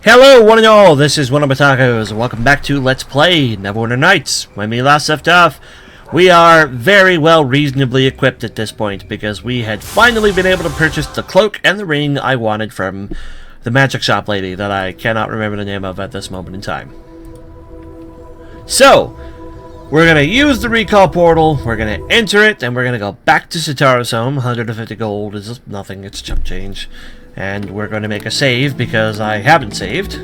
Hello, one and all, this is WellArmedWithTacos, and welcome back to Let's Play Neverwinter Nights. When we last left off, we are very well reasonably equipped at this point, because we had finally been able to purchase the cloak and the ring I wanted from the magic shop lady that I cannot remember the name of at this moment in time. So, we're going to use the recall portal, we're going to enter it, and we're going to go back to Sitara's home. 150 gold is nothing, it's chump change. And we're going to make a save because I haven't saved.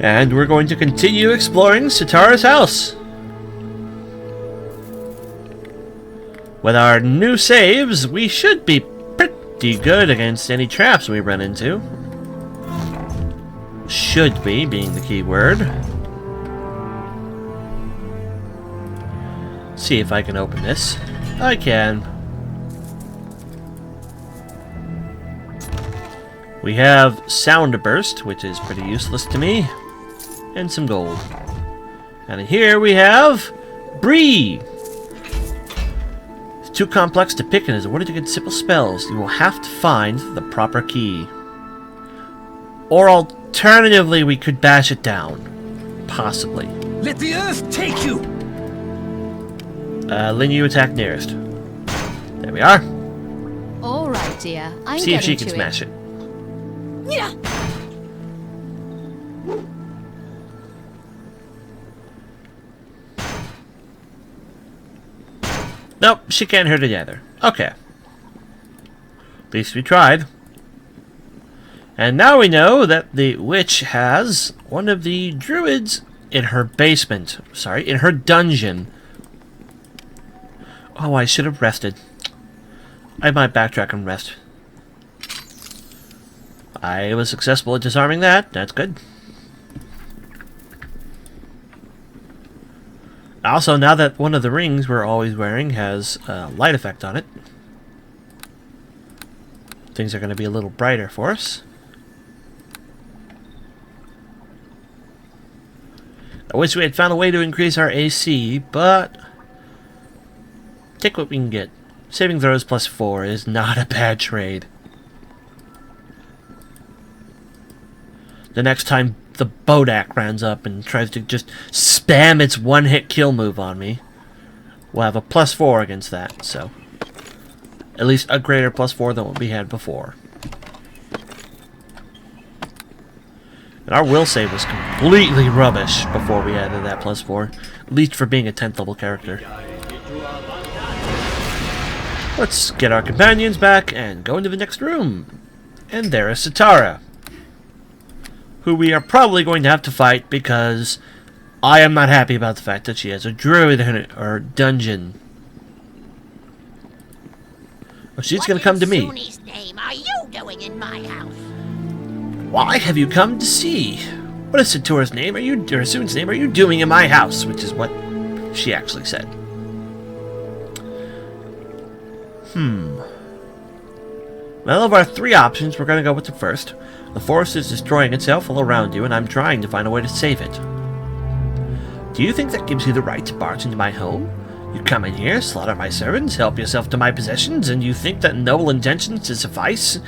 And we're going to continue exploring Sitara's house. With our new saves, we should be pretty good against any traps we run into. Should be, being the key word. See if I can open this. I can. We have Sound Burst, which is pretty useless to me, and some gold. And in here we have Bree. It's too complex to pick, and is ordered to get simple spells. You will have to find the proper key. Or alternatively, we could bash it down. Possibly. Let the earth take you! Lin, you attack nearest. There we are. All right, dear. I'm See if she getting can to smash it. Yeah. Nope, she can't hurt it either. Okay. At least we tried. And now we know that the witch has one of the druids in her basement. Sorry, in her dungeon. Oh, I should have rested. I might backtrack and rest. I was successful at disarming that. That's good. Also, now that one of the rings we're always wearing has a light effect on it, things are going to be a little brighter for us. I wish we had found a way to increase our AC, but take what we can get. Saving throws +4 is not a bad trade. The next time the Bodak runs up and tries to just spam its one-hit kill move on me, we'll have a +4 against that, so at least a greater +4 than what we had before. And our will save was completely rubbish before we added that +4, at least for being a 10th level character. Let's get our companions back and go into the next room. And there is Sitara, who we are probably going to have to fight because I am not happy about the fact that she has a druid in her dungeon. Well, she's going to come to me. What in Suni's name are you doing in my house? Why have you come to see? What is Sitara's name? Or Sun's name? Are you doing in my house? Which is what she actually said. Well, of our three options, we're going to go with the first. The forest is destroying itself all around you, and I'm trying to find a way to save it. Do you think that gives you the right to barge into my home? You come in here, slaughter my servants, help yourself to my possessions, and you think that noble intentions suffice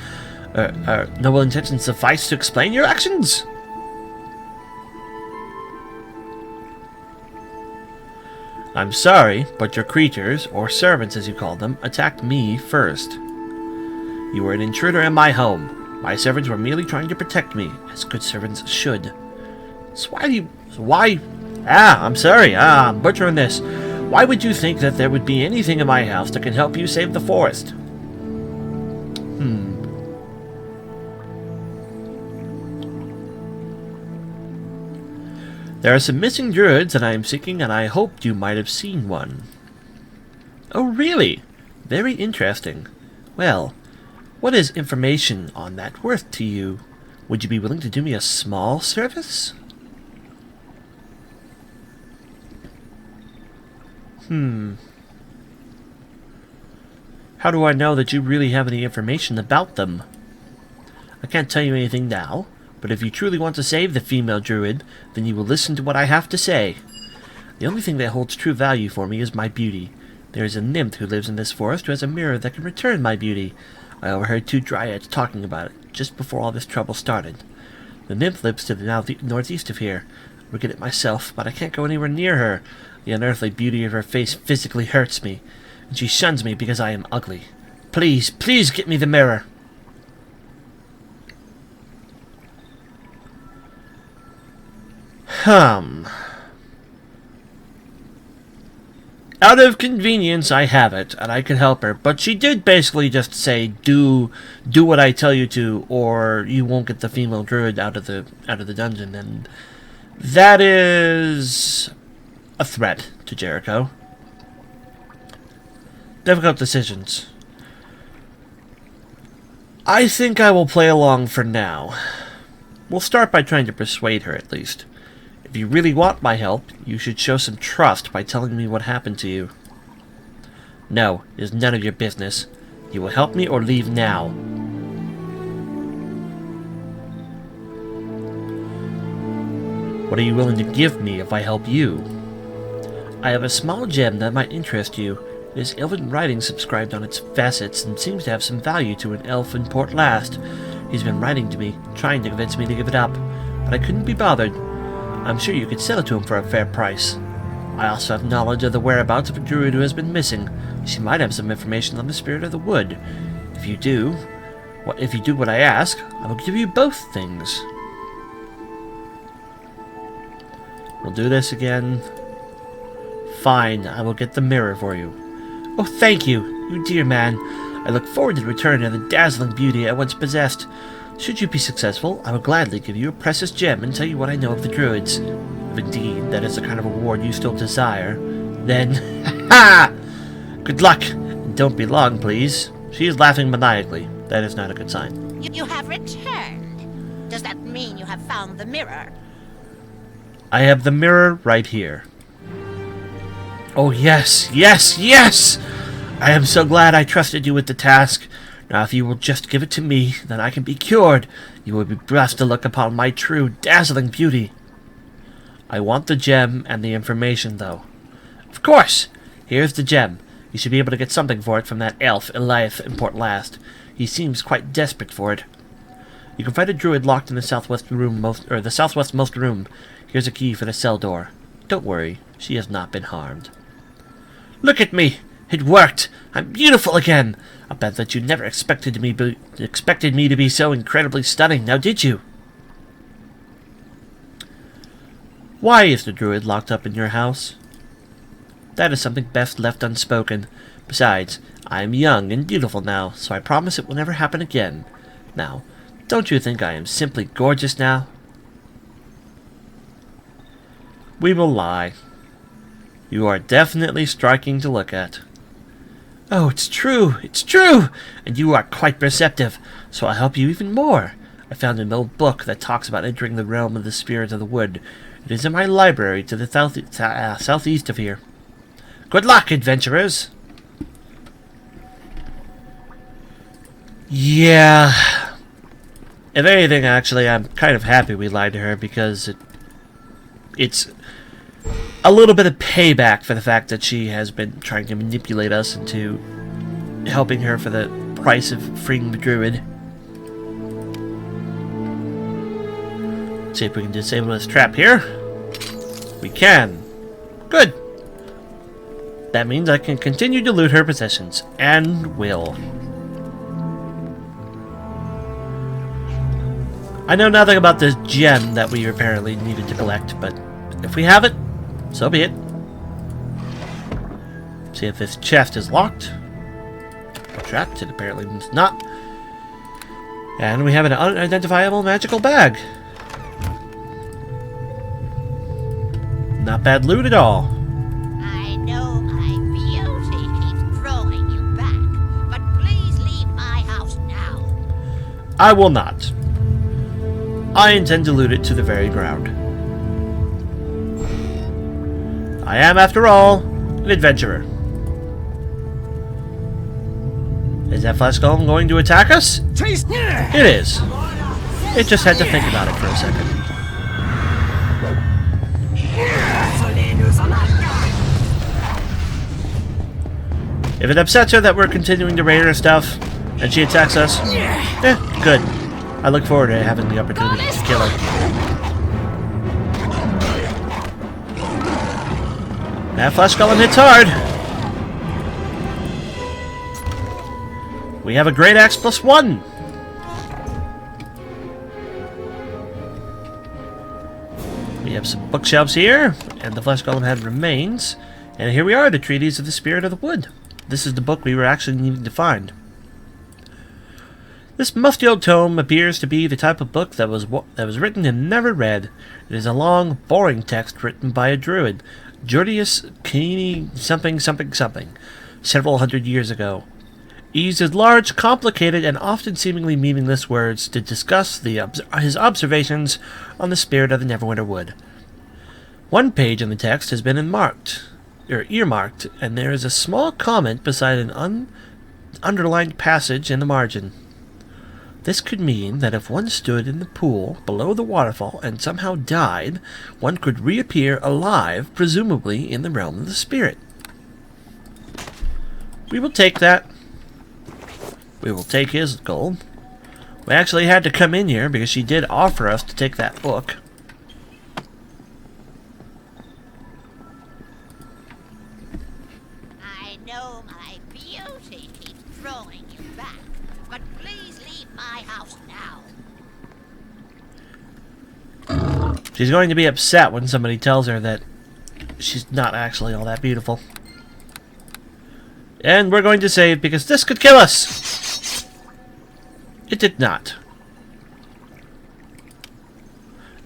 to explain your actions? I'm sorry, but your creatures, or servants as you call them, attacked me first. You were an intruder in my home. My servants were merely trying to protect me, as good servants should. So I'm sorry, I'm butchering this. Why would you think that there would be anything in my house that can help you save the forest? There are some missing druids that I am seeking, and I hoped you might have seen one. Oh, really? Very interesting. Well, what is information on that worth to you? Would you be willing to do me a small service? How do I know that you really have any information about them? I can't tell you anything now, but if you truly want to save the female druid, then you will listen to what I have to say. The only thing that holds true value for me is my beauty. There is a nymph who lives in this forest who has a mirror that can return my beauty. I overheard 2 dryads talking about it just before all this trouble started. The nymph lives to the northeast of here. I would get it myself, but I can't go anywhere near her. The unearthly beauty of her face physically hurts me, and she shuns me because I am ugly. Please, please get me the mirror. Out of convenience, I have it, and I can help her. But she did basically just say, "Do what I tell you to, or you won't get the female druid out of the dungeon." And that is a threat to Jericho. Difficult decisions. I think I will play along for now. We'll start by trying to persuade her, at least. If you really want my help, you should show some trust by telling me what happened to you. No, it is none of your business. You will help me or leave now. What are you willing to give me if I help you? I have a small gem that might interest you. It is elven writing inscribed on its facets and seems to have some value to an elf in Port Last. He's been writing to me, trying to convince me to give it up, but I couldn't be bothered. I'm sure you could sell it to him for a fair price. I also have knowledge of the whereabouts of a druid who has been missing. She might have some information on the spirit of the wood. If you do what I ask, I will give you both things. We'll do this again. Fine, I will get the mirror for you. Oh, thank you, you dear man. I look forward to the return of the dazzling beauty I once possessed. Should you be successful, I will gladly give you a precious gem and tell you what I know of the druids. If indeed that is the kind of reward you still desire, then ha! Good luck, and don't be long, please. She is laughing maniacally. That is not a good sign. You have returned. Does that mean you have found the mirror? I have the mirror right here. Oh yes, yes, yes! I am so glad I trusted you with the task. Now if you will just give it to me, then I can be cured. You will be blessed to look upon my true, dazzling beauty. I want the gem and the information, though. Of course! Here's the gem. You should be able to get something for it from that elf, Eliath, in Port Last. He seems quite desperate for it. You can find a druid locked in the southwestmost room. Here's a key for the cell door. Don't worry, she has not been harmed. Look at me! It worked! I'm beautiful again! I bet that you never expected me to be so incredibly stunning, now did you? Why is the druid locked up in your house? That is something best left unspoken. Besides, I am young and beautiful now, so I promise it will never happen again. Now, don't you think I am simply gorgeous now? We will lie. You are definitely striking to look at. Oh, it's true! It's true! And you are quite perceptive, so I'll help you even more. I found an old book that talks about entering the realm of the spirit of the wood. It is in my library to the southeast of here. Good luck, adventurers! Yeah. If anything, actually, I'm kind of happy we lied to her because it's a little bit of payback for the fact that she has been trying to manipulate us into helping her for the price of freeing the druid. Let's see if we can disable this trap here. We can. Good. That means I can continue to loot her possessions. And will. I know nothing about this gem that we apparently needed to collect, but if we have it, so be it. See if this chest is locked. Or trapped. It apparently is not. And we have an unidentifiable magical bag. Not bad loot at all. I know my beauty keeps drawing you back, but please leave my house now. I will not. I intend to loot it to the very ground. I am, after all, an adventurer. Is that flesh golem going to attack us? Taste. It is. It just had to think about it for a second. If it upsets her that we're continuing to raid her stuff, And she attacks us. Good. I look forward to having the opportunity to kill her. That flesh golem hits hard. We have a great axe +1. We have some bookshelves here, and the flesh golem had remains. And here we are, the Treatise of the Spirit of the Wood. This is the book we were actually needing to find. This musty old tome appears to be the type of book that was written and never read. It is a long, boring text written by a druid, Jordius Keeney something, several hundred years ago. He uses large, complicated, and often seemingly meaningless words to discuss his observations on the spirit of the Neverwinter Wood. One page in the text has been earmarked, and there is a small comment beside an underlined passage in the margin. This could mean that if one stood in the pool below the waterfall and somehow died, one could reappear alive, presumably in the realm of the spirit. We will take that. We will take his gold. We actually had to come in here because she did offer us to take that book. I know my beauty keeps drawing you back, but please leave my house now. She's going to be upset when somebody tells her that she's not actually all that beautiful. And we're going to save because this could kill us. It did not.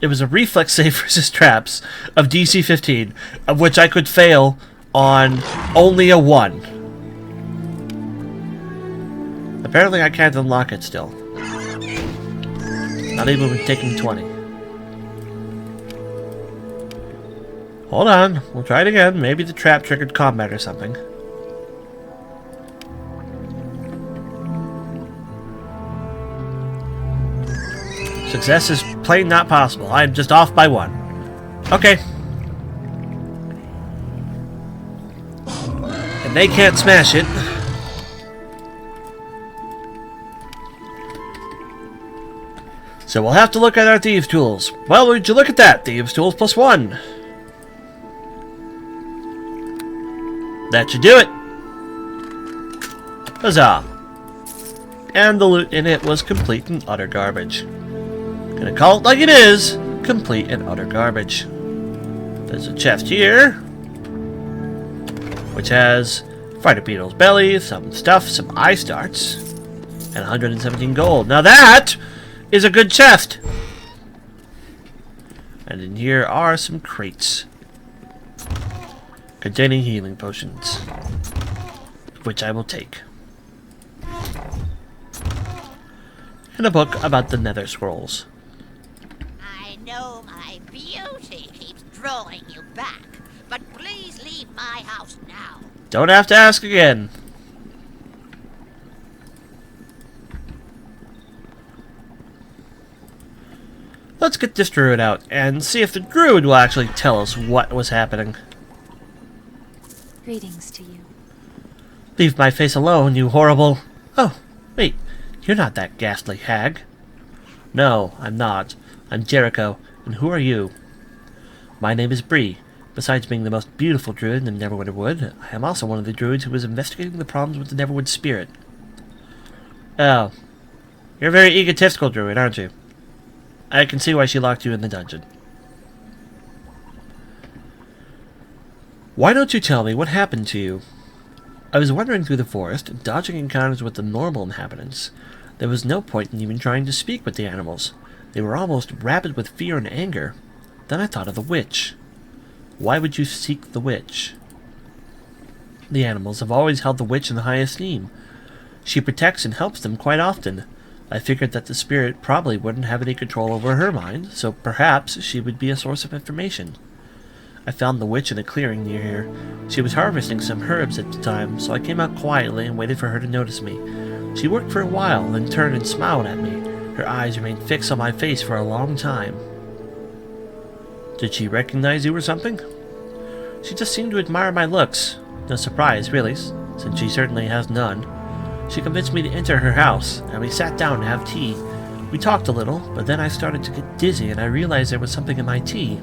It was a reflex save versus traps of DC 15, of which I could fail on only a 1. Apparently I can't unlock it still. Not even with taking 20. Hold on, we'll try it again. Maybe the trap triggered combat or something. Success is plain not possible. I'm just off by 1. Okay. And they can't smash it. So we'll have to look at our Thieves' Tools. Well, would you look at that? Thieves' Tools +1. That should do it. Huzzah. And the loot in it was complete and utter garbage. Gonna call it like it is. Complete and utter garbage. There's a chest here, which has Fighter Beetle's belly, some stuff, some eye starts, and 117 gold. Now that is a good chest. And in here are some crates containing healing potions, which I will take. And a book about the Nether Scrolls. I know my beauty keeps drawing you back, but please leave my house now. Don't have to ask again. Let's get this druid out and see if the druid will actually tell us what was happening. Greetings to you. Leave my face alone, you horrible... Oh, wait. You're not that ghastly hag. No, I'm not. I'm Jericho, and who are you? My name is Bree. Besides being the most beautiful druid in the Neverwinter Wood, I am also one of the druids who was investigating the problems with the Neverwood spirit. Oh. You're a very egotistical druid, aren't you? I can see why she locked you in the dungeon. Why don't you tell me what happened to you? I was wandering through the forest, dodging encounters with the normal inhabitants. There was no point in even trying to speak with the animals. They were almost rabid with fear and anger. Then I thought of the witch. Why would you seek the witch? The animals have always held the witch in the high esteem. She protects and helps them quite often. I figured that the spirit probably wouldn't have any control over her mind, so perhaps she would be a source of information. I found the witch in a clearing near here. She was harvesting some herbs at the time, so I came out quietly and waited for her to notice me. She worked for a while, then turned and smiled at me. Her eyes remained fixed on my face for a long time. Did she recognize you or something? She just seemed to admire my looks. No surprise, really, since she certainly has none. She convinced me to enter her house, and we sat down to have tea. We talked a little, but then I started to get dizzy and I realized there was something in my tea.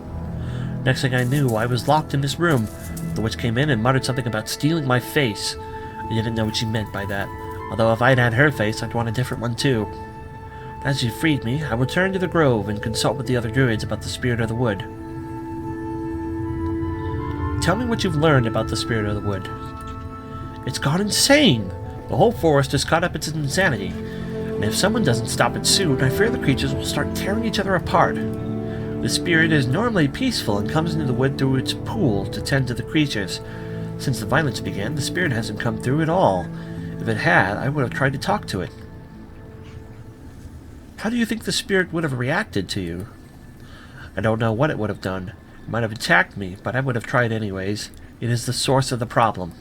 Next thing I knew, I was locked in this room. The witch came in and muttered something about stealing my face. I didn't know what she meant by that, although if I'd had her face, I'd want a different one too. As she freed me, I returned to the grove and consult with the other druids about the spirit of the wood. Tell me what you've learned about the spirit of the wood. It's gone insane! The whole forest is caught up in its insanity, and if someone doesn't stop it soon, I fear the creatures will start tearing each other apart. The spirit is normally peaceful and comes into the wood through its pool to tend to the creatures. Since the violence began, the spirit hasn't come through at all. If it had, I would have tried to talk to it. How do you think the spirit would have reacted to you? I don't know what it would have done. It might have attacked me, but I would have tried anyways. It is the source of the problem.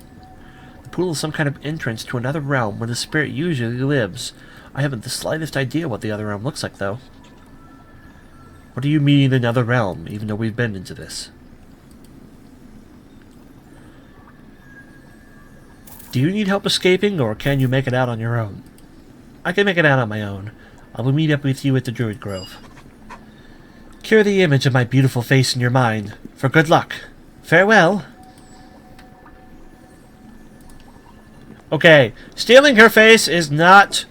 The pool is some kind of entrance to another realm where the spirit usually lives. I haven't the slightest idea what the other realm looks like, though. What do you mean, another realm, even though we've been into this? Do you need help escaping, or can you make it out on your own? I can make it out on my own. I will meet up with you at the Druid Grove. Cure the image of my beautiful face in your mind. For good luck. Farewell. Okay, stealing her face is not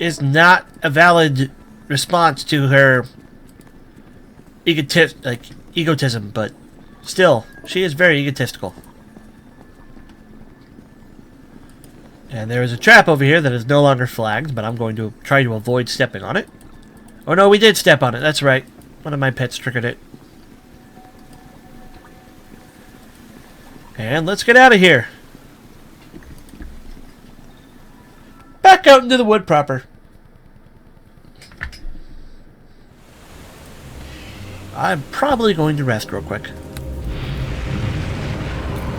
a valid response to her egotism, but still, she is very egotistical. And there is a trap over here that is no longer flagged, but I'm going to try to avoid stepping on it. Oh no, we did step on it, that's right. One of my pets triggered it. And let's get out of here. Back out into the wood proper. I'm probably going to rest real quick.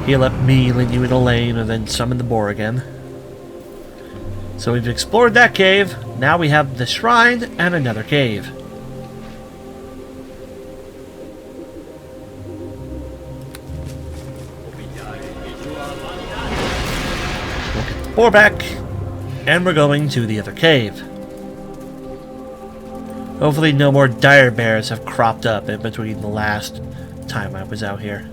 Heal up me, lead you in a lane, and then summon the boar again. So we've explored that cave. Now we have the shrine and another cave. We'll get the boar back. And we're going to the other cave. Hopefully no more dire bears have cropped up in between the last time I was out here.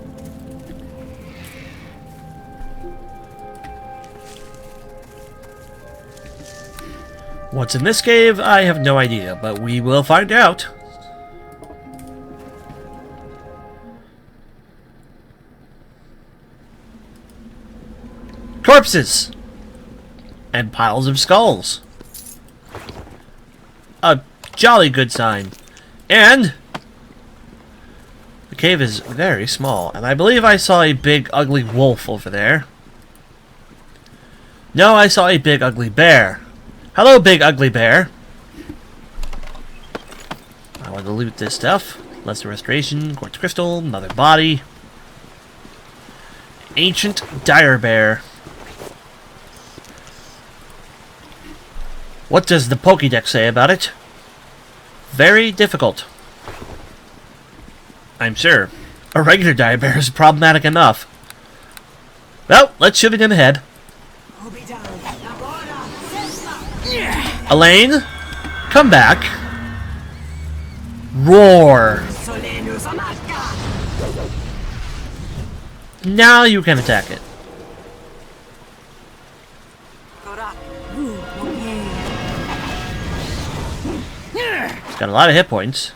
What's in this cave? I have no idea, but we will find out. Corpses! And piles of skulls. A jolly good sign. And the cave is very small, and I believe I saw a big ugly wolf over there. No, I saw a big ugly bear. Hello, big ugly bear. I want to loot this stuff. Lesser restoration, quartz crystal, another body. Ancient dire bear. What does the Pokédex say about it? Very difficult. I'm sure. A regular dire bear is problematic enough. Well, let's shoot it in the head. Elaine, come back. Roar. Now you can attack it. It's got a lot of hit points.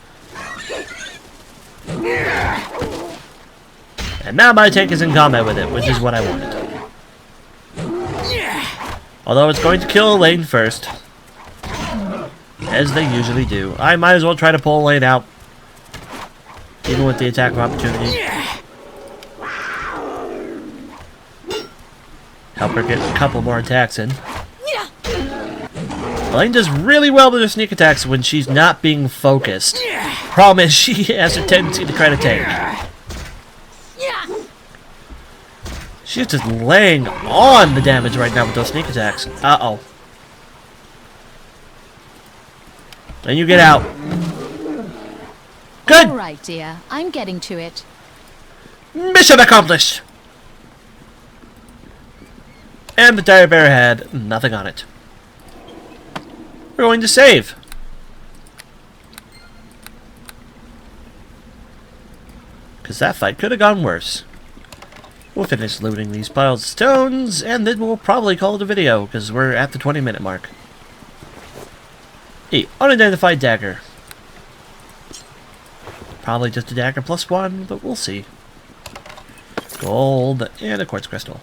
And now my tank is in combat with it, which is what I wanted. Although it's going to kill Elaine first. As they usually do. I might as well try to pull Elaine out. Even with the attack of opportunity. Help her get a couple more attacks in. Elaine does really well with her sneak attacks when she's not being focused. Problem is, she has a tendency to try to tank. She's just laying on the damage right now with those sneak attacks. Uh-oh. Then you get out. Good! Alright, dear. I'm getting to it. Mission accomplished! And the dire bear had nothing on it. We're going to save. Because that fight could have gone worse. We'll finish looting these piles of stones, and then we'll probably call it a video, because we're at the 20-minute mark. A unidentified dagger. Probably just a dagger plus one, but we'll see. Gold, and a quartz crystal.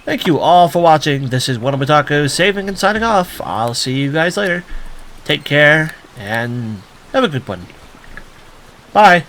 Thank you all for watching. This is WellArmedWithTacos saving and signing off. I'll see you guys later. Take care, and have a good one. Bye.